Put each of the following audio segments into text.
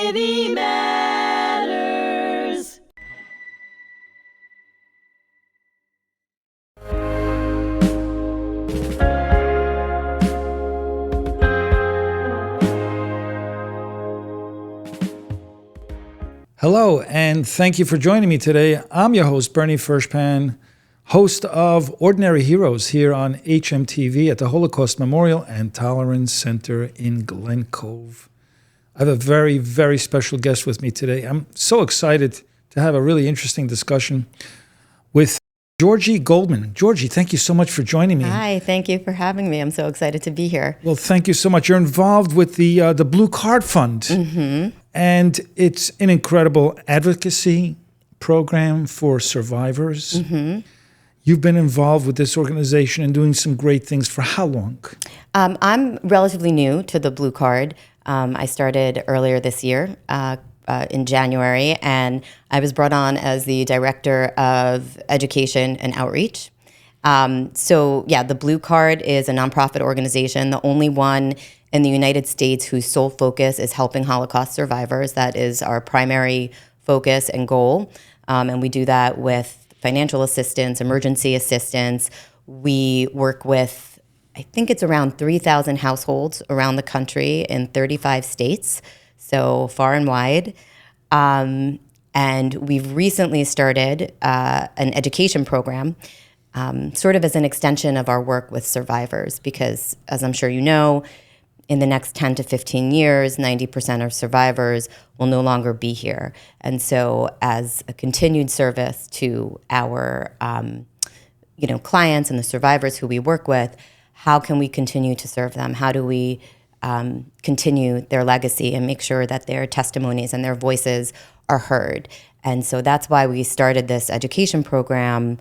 Humanity Matters. Hello, and thank you for joining me today. I'm your host, Bernie Furshpan, host of Ordinary Heroes here on hmTV at the Holocaust Memorial and Tolerance Center in Glen Cove. I have a very, very special guest with me today. I'm so excited to have a really interesting discussion with Georgi Goldman. Georgi, thank you so much for joining me. Hi, thank you for having me. I'm so excited to be here. Well, thank you so much. You're involved with the Blue Card Fund, and it's an incredible advocacy program for survivors. You've been involved with this organization and doing some great things for how long? I'm relatively new to the Blue Card. I started earlier this year in January, and I was brought on as the Director of Education and Outreach. The Blue Card is a nonprofit organization, the only one in the United States whose sole focus is helping Holocaust survivors. That is our primary focus and goal, and we do that with financial assistance, emergency assistance. We work with, I think it's around 3,000 households around the country in 35 states, so far and wide. And we've recently started an education program, sort of as an extension of our work with survivors, because as I'm sure you know, in the next 10 to 15 years, 90% of survivors will no longer be here. And so as a continued service to our clients and the survivors who we work with, how can we continue to serve them? How do we continue their legacy and make sure that their testimonies and their voices are heard? And so that's why we started this education program.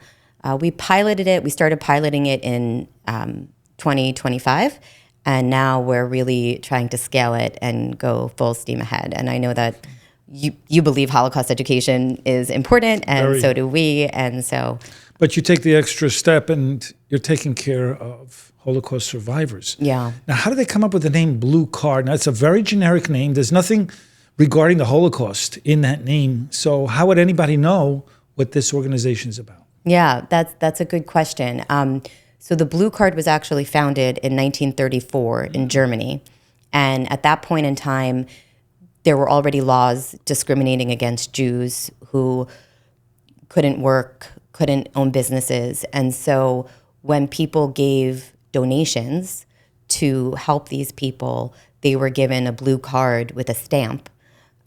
We started piloting it in 2025. And now we're really trying to scale it and go full steam ahead. And I know that you believe Holocaust education is important, and so do we. And so, but you take the extra step, and you're taking care of Holocaust survivors. Yeah. Now, how do they come up with the name Blue Card? Now, it's a very generic name. There's nothing regarding the Holocaust in that name. So, how would anybody know what this organization is about? Yeah, that's a good question. So the Blue Card was actually founded in 1934 in Germany. And at that point in time, there were already laws discriminating against Jews who couldn't work, couldn't own businesses. And so when people gave donations to help these people, they were given a blue card with a stamp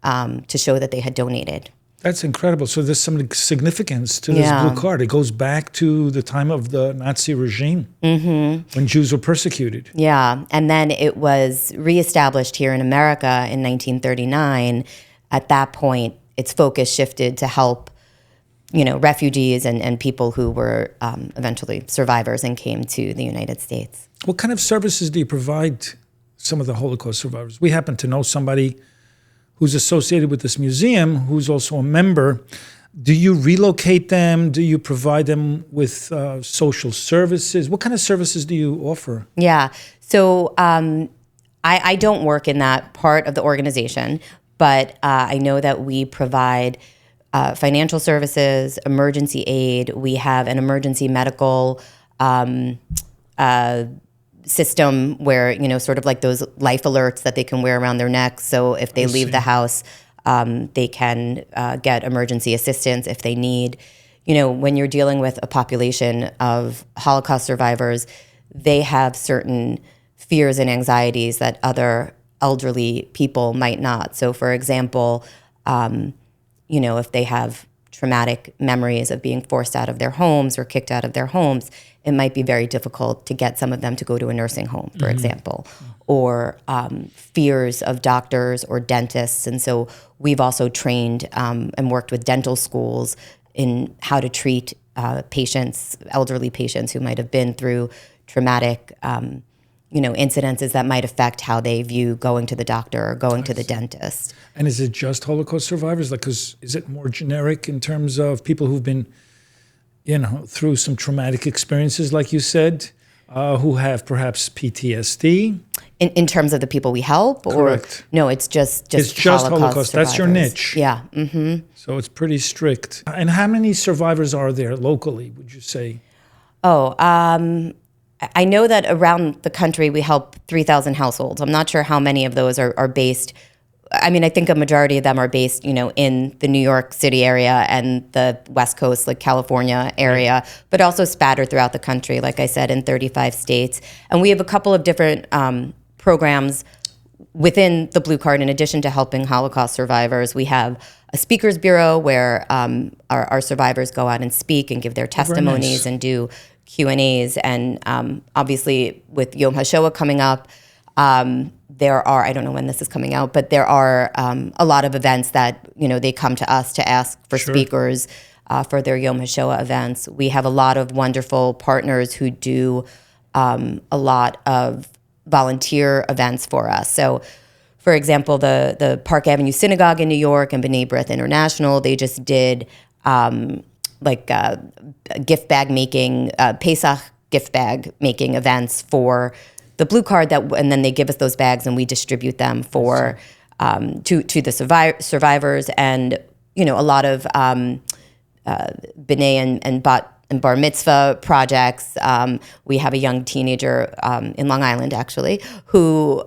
to show that they had donated. That's incredible. So there's some significance to this Blue Card. It goes back to the time of the Nazi regime when Jews were persecuted. Yeah, and then it was reestablished here in America in 1939. At that point, its focus shifted to help, refugees and people who were eventually survivors and came to the United States. What kind of services do you provide some of the Holocaust survivors? We happen to know somebody who's associated with this museum, who's also a member. Do you relocate them? Do you provide them with social services? What kind of services do you offer? Yeah, so I don't work in that part of the organization, but I know that we provide financial services, emergency aid. We have an emergency medical system where, sort of like those life alerts that they can wear around their necks. So if they leave the house, they can get emergency assistance if they need. When you're dealing with a population of Holocaust survivors, they have certain fears and anxieties that other elderly people might not. So for example, if they have traumatic memories of being forced out of their homes or kicked out of their homes, it might be very difficult to get some of them to go to a nursing home, for example, or fears of doctors or dentists. And so we've also trained and worked with dental schools in how to treat patients, elderly patients who might have been through traumatic incidences that might affect how they view going to the doctor or going to the dentist. And is it just Holocaust survivors? Is it more generic in terms of people who've been, through some traumatic experiences, like you said? who have perhaps PTSD. In terms of the people we help? Correct. Or, no, it's just It's just Holocaust. That's your survivors. niche. Yeah. Mm-hmm. So it's pretty strict. And how many survivors are there locally, would you say? I know that around the country we help 3,000 households. I'm not sure how many of those are based. I mean, I think a majority of them are based, in the New York City area and the West Coast, like California area, but also spattered throughout the country, like I said, in 35 states. And we have a couple of different programs within the Blue Card. In addition to helping Holocaust survivors, we have a speakers bureau where our survivors go out and speak and give their testimonies and do Q&As. And obviously with Yom HaShoah coming up, there are, I don't know when this is coming out, but there are a lot of events that, they come to us to ask for speakers for their Yom HaShoah events. We have a lot of wonderful partners who do a lot of volunteer events for us. So, for example, the Park Avenue Synagogue in New York and B'nai B'rith International, they just did gift bag making, Pesach gift bag making events for the Blue Card, and then they give us those bags and we distribute them for to the survivors, and a lot of B'nai and bar mitzvah projects. We have a young teenager in Long Island, actually, who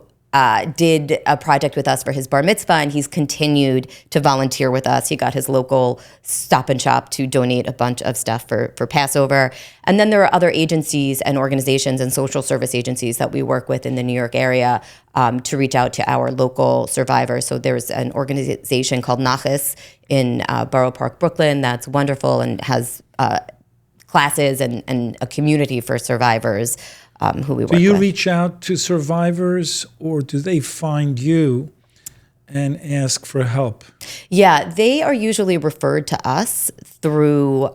did a project with us for his bar mitzvah, and he's continued to volunteer with us. He got his local Stop and Shop to donate a bunch of stuff for Passover. And then there are other agencies and organizations and social service agencies that we work with in the New York area to reach out to our local survivors. So there's an organization called Nachas in Borough Park, Brooklyn, that's wonderful and has classes and a community for survivors who we work with. Do you reach out to survivors, or do they find you and ask for help? Yeah, they are usually referred to us through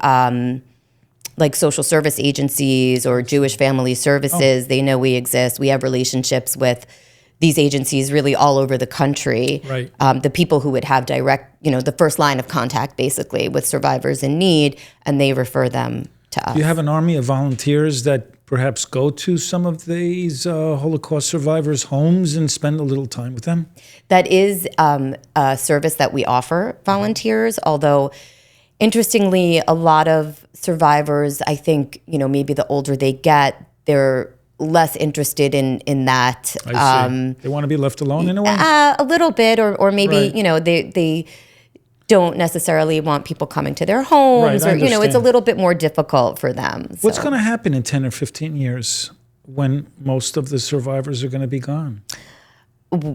like social service agencies or Jewish Family Services. They know we exist. We have relationships with these agencies really all over the country. Right. The people who would have direct, the first line of contact basically with survivors in need, and they refer them to us. Do you have an army of volunteers that perhaps go to some of these Holocaust survivors' homes and spend a little time with them? That is a service that we offer volunteers, although interestingly, a lot of survivors, I think, maybe the older they get, they're less interested in that. I see. They want to be left alone in a way? A little bit, or maybe, Right. They don't necessarily want people coming to their homes, Right, I or, it's a understand. little bit more difficult for them. What's So, going to happen in 10 or 15 years when most of the survivors are going to be gone?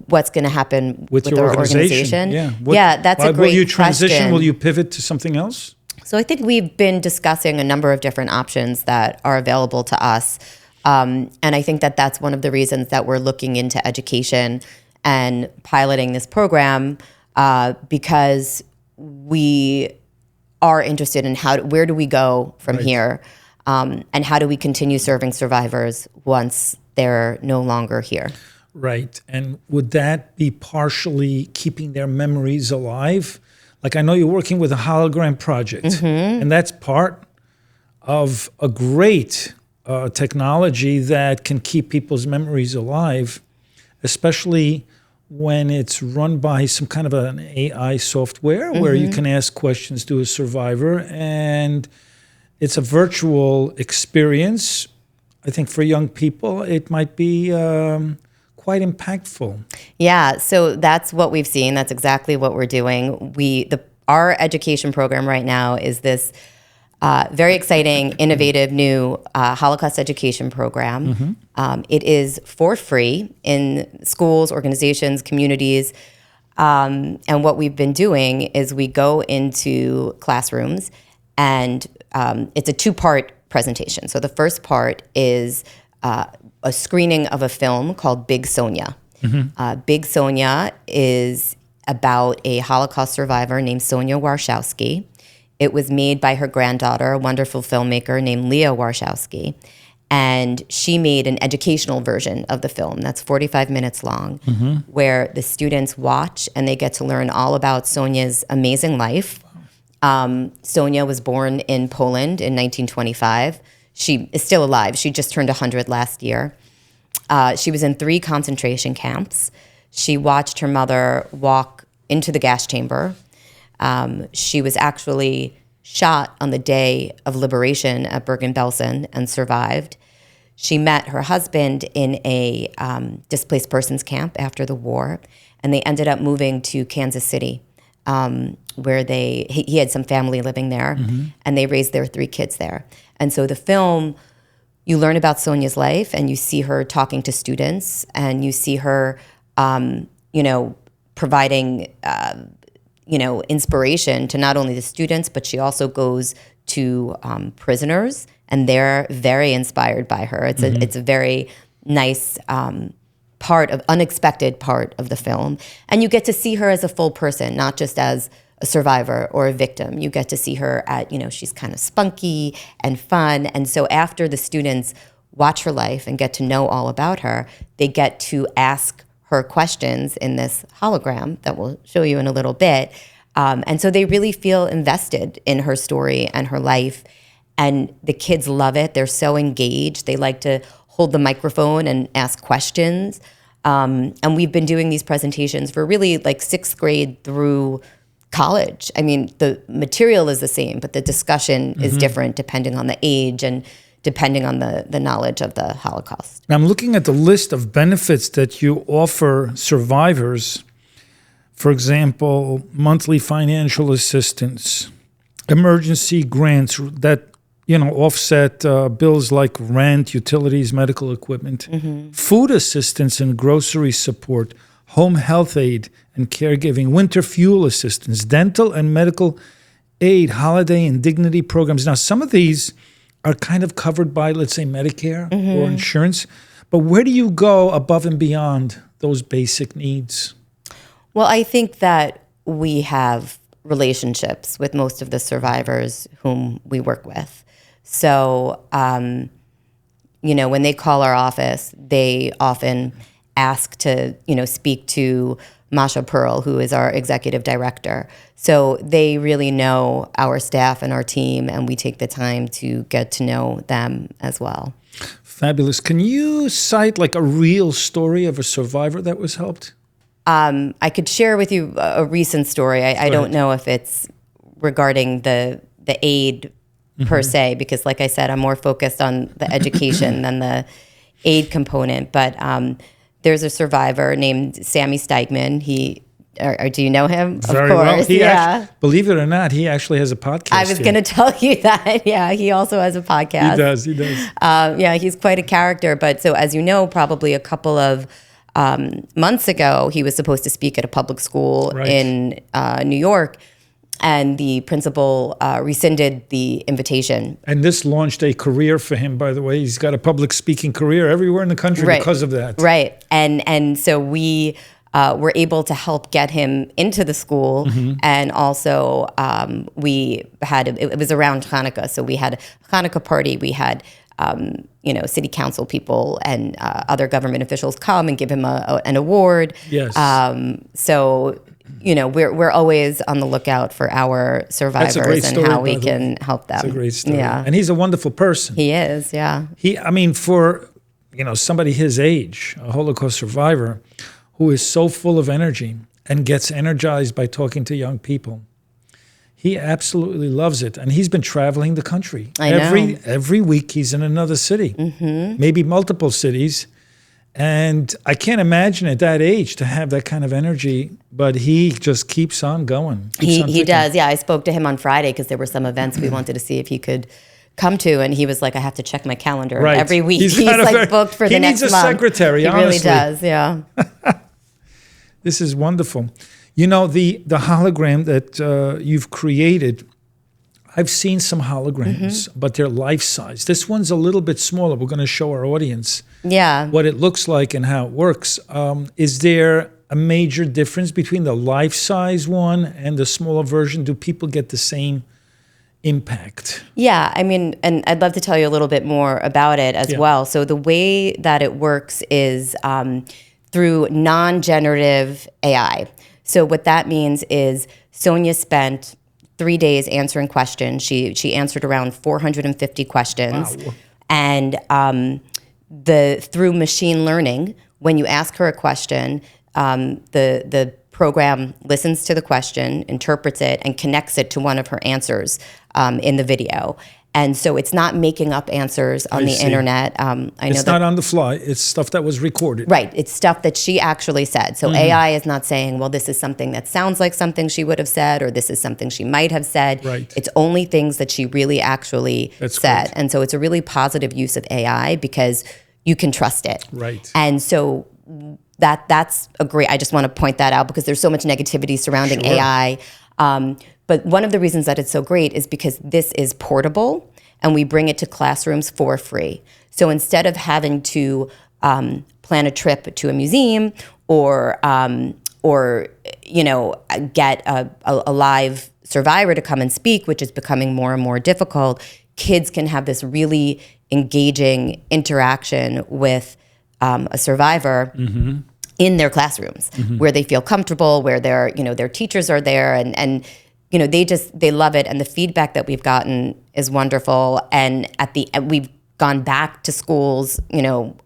what's going to happen With your our organization? Yeah, that's a great Will you transition? question. Will you pivot to something else? So I think we've been discussing a number of different options that are available to us. And I think that that's one of the reasons that we're looking into education and piloting this program, because we are interested in where do we go from here, and how do we continue serving survivors once they're no longer here. Right. And would that be partially keeping their memories alive? Like, I know you're working with a hologram project, and that's part of a great technology that can keep people's memories alive, especially when it's run by some kind of an AI software where you can ask questions to a survivor, and it's a virtual experience. I think for young people, it might be quite impactful. Yeah, so that's what we've seen. That's exactly what we're doing. Our education program right now is this very exciting, innovative new Holocaust education program. It is for free in schools, organizations, communities. And what we've been doing is we go into classrooms, and it's a two-part presentation. So the first part is a screening of a film called Big Sonia. Big Sonia is about a Holocaust survivor named Sonia Warszawski. It was made by her granddaughter, a wonderful filmmaker named Leah Warszawski. And she made an educational version of the film that's 45 minutes long, where the students watch and they get to learn all about Sonia's amazing life. Sonia was born in Poland in 1925. she is still alive. She just turned 100 last year. She was in 3 concentration camps. She watched her mother walk into the gas chamber. She was actually shot on the day of liberation at Bergen-Belsen and survived. She met her husband in a displaced persons camp after the war, and they ended up moving to Kansas City, where he had some family living there, and they raised their 3 kids there. And so the film, you learn about Sonia's life, and you see her talking to students, and you see her, providing, inspiration to not only the students, but she also goes to prisoners, and they're very inspired by her. It's a very nice unexpected part of the film. And you get to see her as a full person, not just as a survivor or a victim. You get to see her she's kind of spunky and fun. And so after the students watch her life and get to know all about her, they get to ask her questions in this hologram that we'll show you in a little bit. And so they really feel invested in her story and her life. And the kids love it. They're so engaged. They like to hold the microphone and ask questions. And we've been doing these presentations for really like 6th grade through college. I mean, the material is the same, but the discussion is different depending on the age and depending on the knowledge of the Holocaust. Now, I'm looking at the list of benefits that you offer survivors. For example, monthly financial assistance, emergency grants that offset bills like rent, utilities, medical equipment, food assistance and grocery support, home health aid and caregiving, winter fuel assistance, dental and medical aid, holiday and dignity programs. Now, some of these are kind of covered by, let's say, Medicare or insurance, but where do you go above and beyond those basic needs? Well, I think that we have relationships with most of the survivors whom we work with. So, when they call our office, they often ask to, speak to Masha Pearl, who is our executive director. So they really know our staff and our team, and we take the time to get to know them as well. Fabulous. Can you cite like a real story of a survivor that was helped? I could share with you a recent story. I don't know if it's regarding the aid per se, because like I said, I'm more focused on the education than the aid component. But there's a survivor named Sammy Steigman. Do you know him? Very of course. Well. Yeah. Believe it or not, he actually has a podcast. I was going to tell you that. Yeah, he also has a podcast. He does. He's quite a character. But so as you know, probably a couple of months ago, he was supposed to speak at a public school in New York. And the principal rescinded the invitation. And this launched a career for him, by the way. He's got a public speaking career everywhere in the country because of that. Right. And so we were able to help get him into the school. And also we had, it was around Hanukkah. So we had a Hanukkah party. We had, city council people and other government officials come and give him an award. Yes. So we're always on the lookout for our survivors and how we can help them. That's a great story. Yeah. And he's a wonderful person. He is, yeah. For somebody his age, a Holocaust survivor, who is so full of energy and gets energized by talking to young people, he absolutely loves it. And he's been traveling the country. I know. Every week he's in another city, maybe multiple cities. And I can't imagine at that age to have that kind of energy, but he just keeps on going. He does, yeah. I spoke to him on Friday because there were some events we wanted to see if he could come to, and he was like, I have to check my calendar every week. He's like booked for the next month. He needs a secretary, honestly. He really does, yeah. This is wonderful. The hologram that you've created, I've seen some holograms, but they're life-size. This one's a little bit smaller. We're going to show our audience what it looks like and how it works. Is there a major difference between the life-size one and the smaller version? Do people get the same impact? Yeah, and I'd love to tell you a little bit more about it as well. So the way that it works is through non-generative AI. So what that means is Sonia spent 3 days answering questions. She answered around 450 questions. And through machine learning, when you ask her a question, the program listens to the question, interprets it, and connects it to one of her answers in the video. And so it's not making up answers on the internet. It's not on the fly. It's stuff that was recorded. Right. It's stuff that she actually said. So AI is not saying, well, this is something that sounds like something she would have said, or this is something she might have said. Right. It's only things that she really actually said. Great. And so it's a really positive use of AI because you can trust it. Right. And so that's a great, I just want to point that out because there's so much negativity surrounding AI. But one of the reasons that it's so great is because this is portable and we bring it to classrooms for free. So instead of having to plan a trip to a museum or get a live survivor to come and speak, which is becoming more and more difficult, kids can have this really engaging interaction with a survivor in their classrooms where they feel comfortable, where their teachers are there and they love it. And the feedback that we've gotten is wonderful. And we've gone back to schools,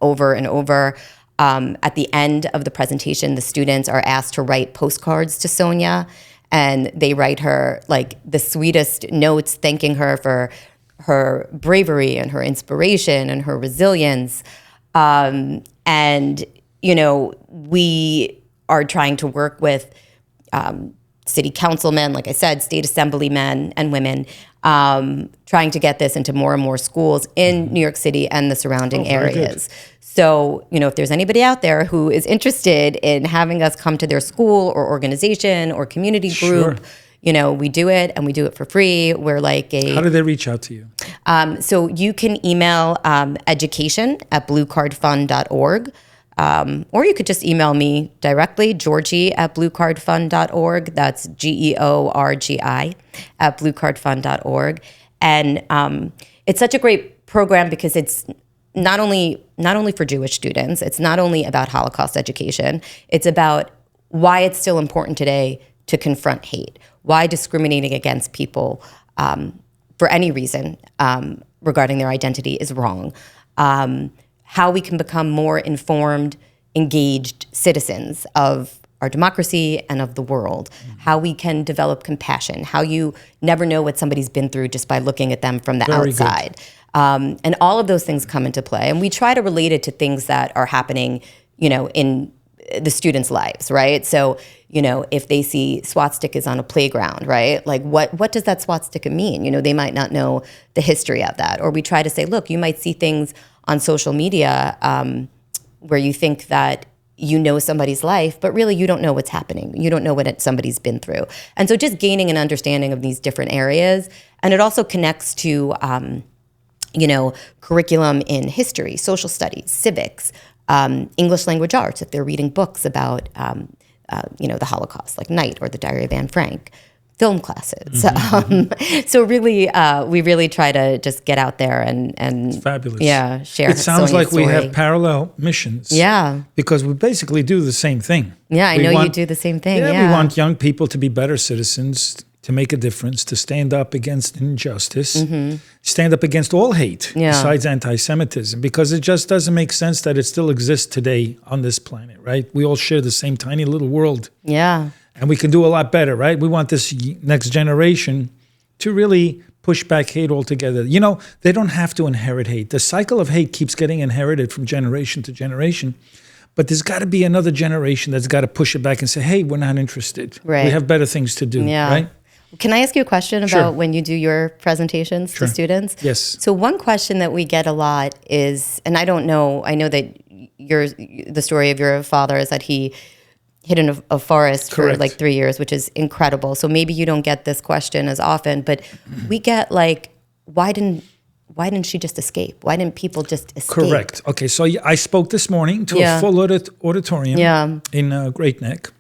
over and over. At the end of the presentation, the students are asked to write postcards to Sonia, and they write her like the sweetest notes, thanking her for her bravery and her inspiration and her resilience. We are trying to work with city councilmen, like I said, state assemblymen and women, trying to get this into more and more schools in New York City and the surrounding areas. Good. So, if there's anybody out there who is interested in having us come to their school or organization or community group, we do it and we do it for free. We're like How do they reach out to you? So you can email education@bluecardfund.org. Or you could just email me directly, Georgi@bluecardfund.org. That's GEORGI @bluecardfund.org. And it's such a great program because it's not only for Jewish students, it's not only about Holocaust education, it's about why it's still important today to confront hate, why discriminating against people for any reason regarding their identity is wrong. How we can become more informed, engaged citizens of our democracy and of the world, how we can develop compassion, how you never know what somebody's been through just by looking at them from the outside. And all of those things come into play. And we try to relate it to things that are happening, in the students' lives, right? So, if they see swastikas on a playground, right? Like what does that swastika mean? They might not know the history of that. Or we try to say, look, you might see things on social media where you think that somebody's life, but really you don't know what's happening. You don't know what somebody's been through. And so just gaining an understanding of these different areas. And it also connects to, curriculum in history, social studies, civics, English language arts, if they're reading books about, the Holocaust, like Night or the Diary of Anne Frank. Film classes. So really, we really try to just get out there and it's fabulous. Yeah, share. It sounds Sonia's like story. we have parallel missions. Yeah, because we basically do the same thing. Yeah, I know you do the same thing. Yeah, we want young people to be better citizens, to make a difference, to stand up against injustice, stand up against all hate besides anti-Semitism, because it just doesn't make sense that it still exists today on this planet, right? We all share the same tiny little world. Yeah. And we can do a lot better, right? We want this next generation to really push back hate altogether. They don't have to inherit hate. The cycle of hate keeps getting inherited from generation to generation. But there's got to be another generation that's got to push it back and say, hey, we're not interested. Right. We have better things to do, right? Can I ask you a question about when you do your presentations to students? Yes. So one question that we get a lot is, and I don't know, I know that the story of your father is that he hid in a forest for like 3 years, which is incredible. So maybe you don't get this question as often, but we get like, why didn't she just escape? Why didn't people just escape? Correct. Okay, so I spoke this morning to a full auditorium in Great Neck.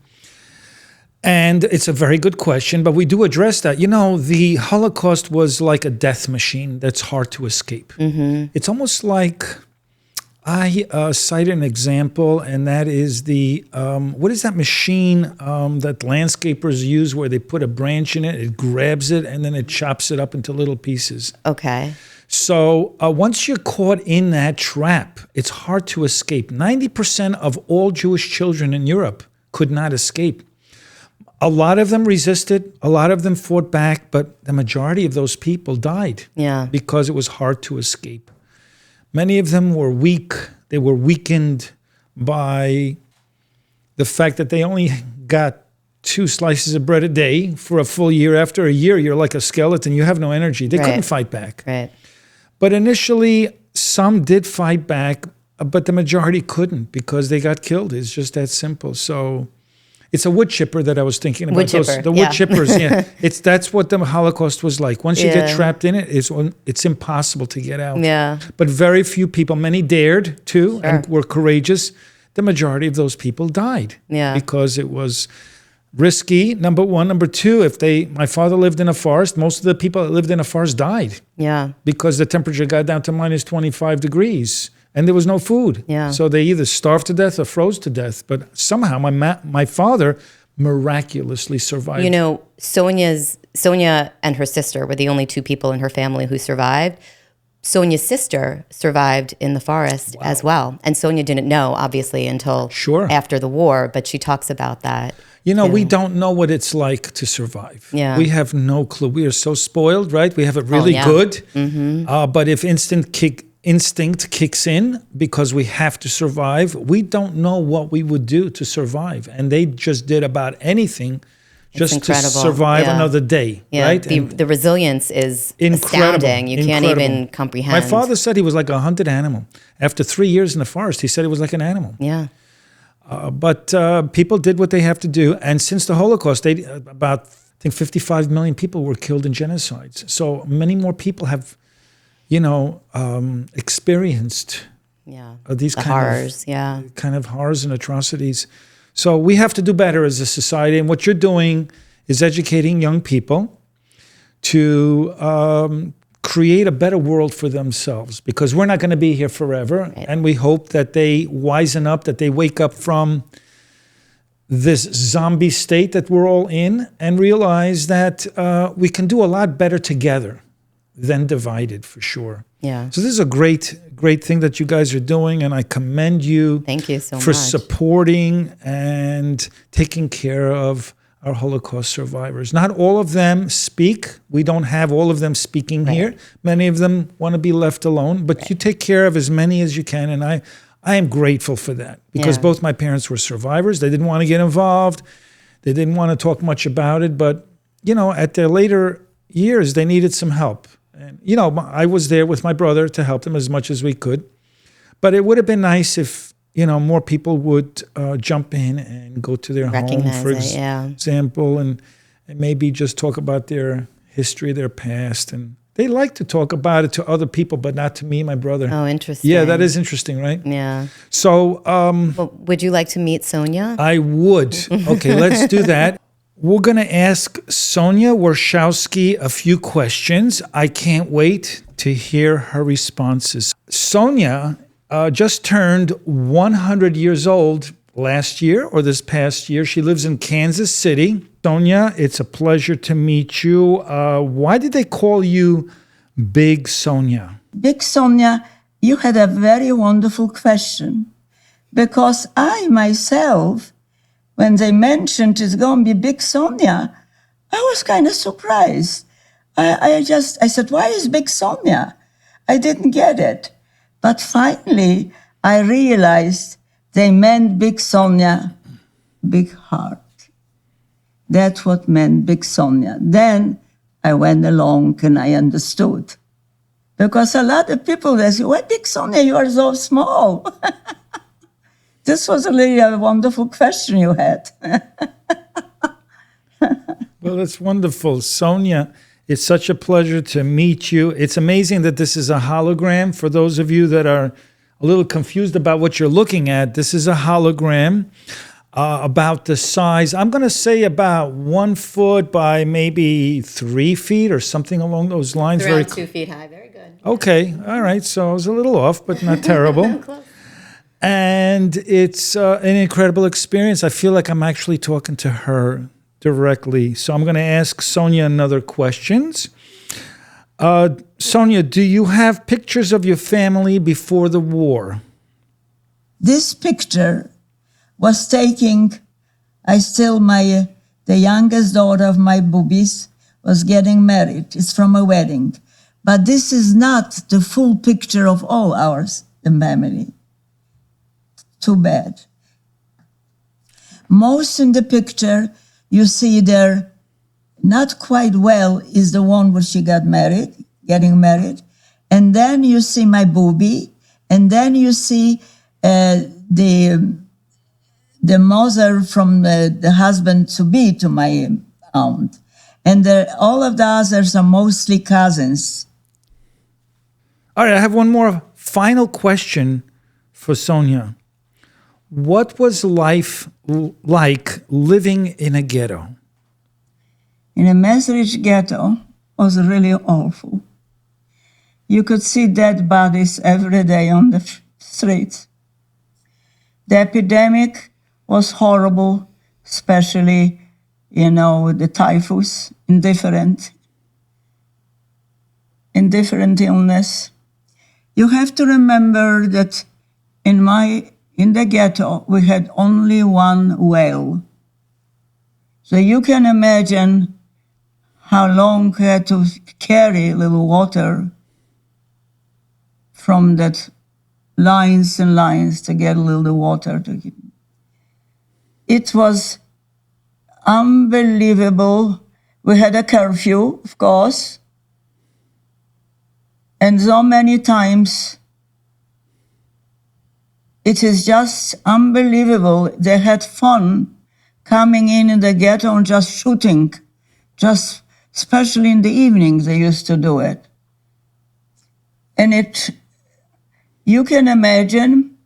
And it's a very good question, but we do address that. The Holocaust was like a death machine that's hard to escape. It's almost like I cite an example, and that is the, what is that machine that landscapers use where they put a branch in it, it grabs it, and then it chops it up into little pieces. Okay. So once you're caught in that trap, it's hard to escape. 90% of all Jewish children in Europe could not escape. A lot of them resisted, a lot of them fought back, but the majority of those people died because it was hard to escape. Many of them were weak. They were weakened by the fact that they only got 2 slices of bread a day for a full year. After a year, you're like a skeleton. You have no energy. They couldn't fight back. Right. But initially, some did fight back, but the majority couldn't because they got killed. It's just that simple. So it's a wood chipper that I was thinking about. The wood chippers, that's what the Holocaust was like. Once you get trapped in it, it's impossible to get out. Yeah. But very few people, many dared to and were courageous. The majority of those people died because it was risky, number one. Number two, my father lived in a forest. Most of the people that lived in a forest died. Yeah. Because the temperature got down to minus 25 degrees. And there was no food. Yeah. So they either starved to death or froze to death. But somehow my father miraculously survived. You know, Sonia and her sister were the only 2 people in her family who survived. Sonia's sister survived in the forest as well. And Sonia didn't know, obviously, until after the war. But she talks about that. You know, we don't know what it's like to survive. Yeah. We have no clue. We are so spoiled, right? We have it really good. Mm-hmm. But if instinct kicks in because we have to survive, we don't know what we would do to survive. And they just did about anything just to survive another day, right? The resilience is astounding. You can't even comprehend. My father said he was like a hunted animal. After 3 years in the forest, he said he was like an animal. Yeah. But people did what they have to do. And since the Holocaust, about, I think, 55 million people were killed in genocides. So many more people have experienced these kind of horrors and atrocities. So we have to do better as a society. And what you're doing is educating young people to create a better world for themselves, because we're not going to be here forever. Right. And we hope that they wisen up, that they wake up from this zombie state that we're all in and realize that we can do a lot better together than divided, for sure. Yeah. So this is a great thing that you guys are doing, and I commend you. Thank you so for much. Supporting and taking care of our Holocaust survivors. Not all of them speak. We don't have all of them speaking here. Many of them want to be left alone, but you take care of as many as you can, and I am grateful for that, because both my parents were survivors. They didn't want to get involved. They didn't want to talk much about it, but at their later years, they needed some help. And, I was there with my brother to help them as much as we could. But it would have been nice if, more people would jump in and go to their home, for example, and maybe just talk about their history, their past. And they like to talk about it to other people, but not to me, my brother. Oh, interesting. Yeah, that is interesting, right? Yeah. So... would you like to meet Sonia? I would. Okay, let's do that. We're going to ask Sonia Warszawski a few questions. I can't wait to hear her responses. Sonia just turned 100 years old last year or this past year. She lives in Kansas City. Sonia, it's a pleasure to meet you. Why did they call you Big Sonia? Big Sonia, you had a very wonderful question, because I myself, when they mentioned it's going to be Big Sonia, I was kind of surprised. I said, why is Big Sonia? I didn't get it. But finally, I realized they meant Big Sonia, big heart. That's what meant Big Sonia. Then I went along and I understood. Because a lot of people, they say, why Big Sonia, you are so small? This was really a wonderful question you had. Well, that's wonderful. Sonia, it's such a pleasure to meet you. It's amazing that this is a hologram. For those of you that are a little confused about what you're looking at, this is a hologram about the size, I'm going to say about 1 foot by maybe 3 feet or something along those lines. Around 2 feet high. Very good. Okay. All right. So I was a little off, but not terrible. And it's an incredible experience. I feel like I'm actually talking to her directly. So I'm going to ask Sonia another questions. Sonia, do you have pictures of your family before the war? This picture was taking, the youngest daughter of my boobies was getting married. It's from a wedding. But this is not the full picture of all ours, the family. Too bad. Most in the picture you see there, not quite well, is the one where she getting married. And then you see my boobie, and then you see the mother from the husband to be to my aunt. And all of the others are mostly cousins. All right, I have one more final question for Sonia. What was life like living in a ghetto? In a Mesrich ghetto was really awful. You could see dead bodies every day on the streets. The epidemic was horrible, especially, the typhus, indifferent illness. You have to remember that in the ghetto, we had only one well. So you can imagine how long we had to carry a little water from that lines and lines to get a little water to keep. It was unbelievable. We had a curfew, of course, and so many times it is just unbelievable. They had fun coming in the ghetto and just shooting, especially in the evenings they used to do it. And you can imagine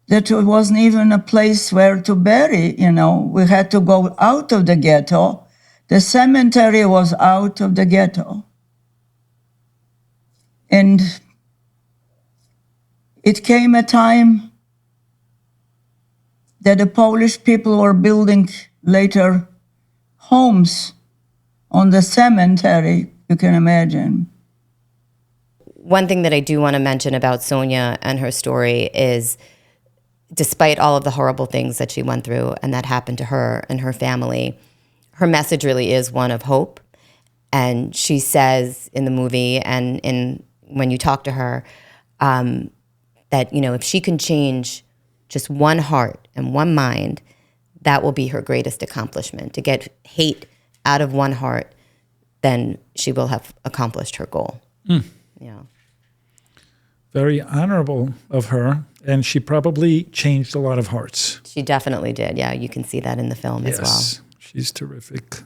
that it wasn't even a place where to bury, We had to go out of the ghetto. The cemetery was out of the ghetto. And it came a time that the Polish people were building later homes on the cemetery, you can imagine. One thing that I do want to mention about Sonia and her story is, despite all of the horrible things that she went through and that happened to her and her family, her message really is one of hope. And she says in the movie and when you talk to her, that, if she can change just one heart and one mind, that will be her greatest accomplishment. To get hate out of one heart, then she will have accomplished her goal. Yeah. Very honorable of her, and she probably changed a lot of hearts. She definitely did. Yeah, you can see that in the film as well. Yes, she's terrific.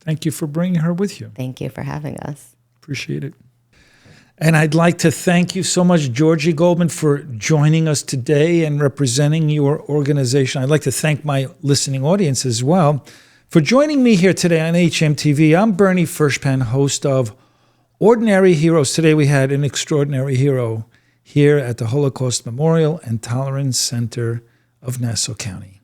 Thank you for bringing her with you. Thank you for having us. Appreciate it. And I'd like to thank you so much, Georgi Goldman, for joining us today and representing your organization. I'd like to thank my listening audience as well for joining me here today on hmTV. I'm Bernie Furshpan, host of Ordinary Heroes. Today we had an extraordinary hero here at the Holocaust Memorial and Tolerance Center of Nassau County.